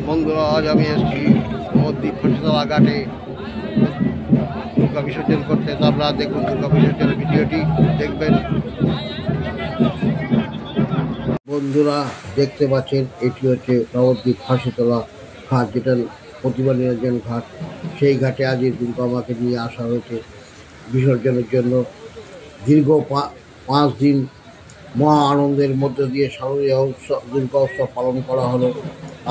বন্ধুরা, আজ আমি এসেছি নবদ্বীপ ফটিকতলা ঘাটে দুর্গা বিসর্জন করতে। তো আপনারা দেখুন দুর্গা বিসর্জনের ভিডিওটি দেখবেন। বন্ধুরা দেখতে পাচ্ছেন এটি হচ্ছে নবদ্বীপ ফাঁসিতলা ঘাট, যেটা প্রতিমা নিরঞ্জন ঘাট। সেই ঘাটে আজ দুর্গা মাকে নিয়ে আসা হয়েছে বিসর্জনের জন্য। দীর্ঘ 5 দিন মহা আনন্দের মধ্য দিয়ে শারদীয় উৎসব দুর্গা উৎসব পালন করা হলো।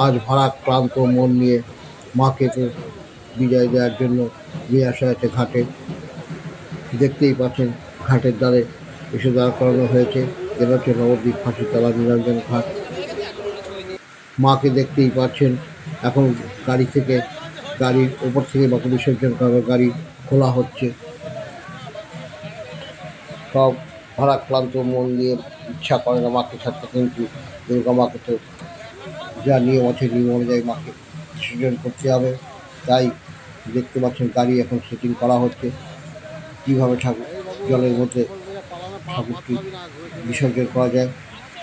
আজ ভারাক্রান্ত মন নিয়ে মাকে বিদায় দেওয়ার জন্য নিয়ে আসা হয়েছে ঘাটে। দেখতেই পাচ্ছেন ঘাটের দ্বারে এসে দাঁড় করানো হয়েছে। এটা হচ্ছে নবদ্বীপ ফাঁসিতলা নিরঞ্জন ঘাট। মাকে দেখতেই পাচ্ছেন এখন গাড়ির ওপর থেকে মাকে বিসর্জন করার গাড়ি খোলা হচ্ছে। সব ভারাক্রান্ত মন দিয়ে ইচ্ছা করে না মাকে ছাড়তে, কিন্তু দুর্গা মাকে তো যা নিয়ম আছে নিয়ম অনুযায়ী মাকে বিসর্জন করতে হবে। তাই দেখতে পাচ্ছেন গাড়ি এখন সেটিং করা হচ্ছে, কীভাবে ঠাকুর জলের মধ্যে ঠাকুরটি বিসর্জন করা যায়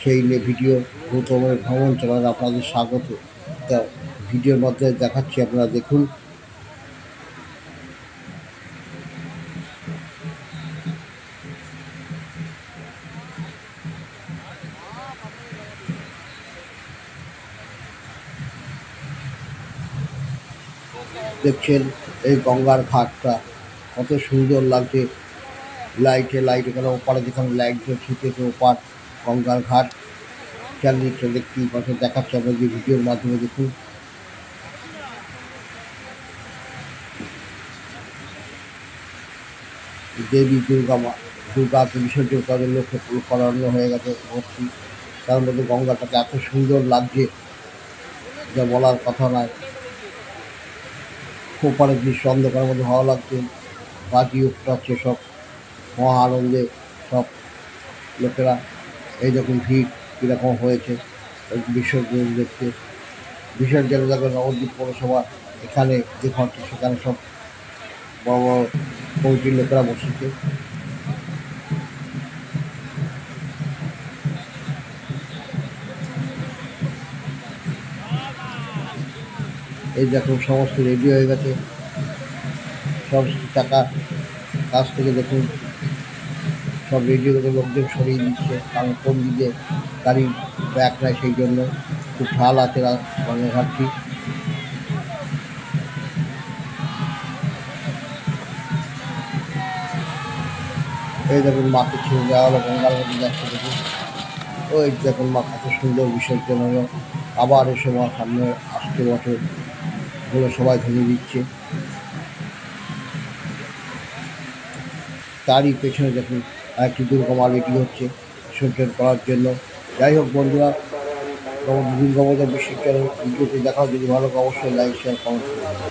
সেই নিয়ে ভিডিও গৌতমের ভ্রমণ চ্যানেলে আপনাদের স্বাগত। তা ভিডিওর মাধ্যমে দেখাচ্ছি, আপনারা দেখুন। দেখছেন এই গঙ্গার ঘাটটা কত সুন্দর লাগছে, লাইটে এখানে ওপারে যেখানে লাইট জ্বলছে ওপার গঙ্গার ঘাট চারিদিকটা দেখতেই পাচ্ছেন, দেখাচ্ছে আপনাদের ভিডিওর মাধ্যমে দেখুন। দেবী দুর্গাকে বিসর্জন করার লক্ষ্যে করানো হয়ে গেছে ভর্তি। তার মধ্যে গঙ্গাটাকে এত সুন্দর লাগছে যা বলার কথা নয়। ওপারের দৃশ্য অন্ধকারের মধ্যে ভালো লাগছে, বাজি উঠছে, সব মহা আনন্দে সব লোকেরা। এই যখন ভিড় কীরকম হয়েছে বিসর্জন দেখতে। বিসর্জন দেখবে নবদ্বীপ পৌরসভা এখানে যে ঘরটি সেখানে সব বড় বড় কমিটির লোকেরা বসেছে। এই দেখুন সমস্ত রেডি হয়ে গেছে, সমস্ত টাকা কাছ থেকে দেখুন সব রেডি হয়ে লোকজন সরিয়ে দিচ্ছে, কারণ কোন দিকে গাড়ি ব্যাক নেয়, সেই জন্য খুব ঢাল আছে গঙ্গাঘাটটি। এই দেখুন মাকে ছেড়ে দেওয়া হলো, গঙ্গার মধ্যে যাচ্ছে দেখুন। ওই দেখুন মা কত সুন্দর বিসর্জন হলো। আবার এসে মা সামনে আসছে বছর বলে সবাই ধরে দিচ্ছে। তারই পেছনে দেখুন আরেকটি দুর্গা মা রেডি হচ্ছে বিসর্জন করার জন্য। যাই হোক বন্ধুরা, দুর্গা পূজা বিসর্জনের ভিডিওটি দেখাও, যদি ভালো অবশ্যই লাইক শেয়ার কমেন্ট করুন।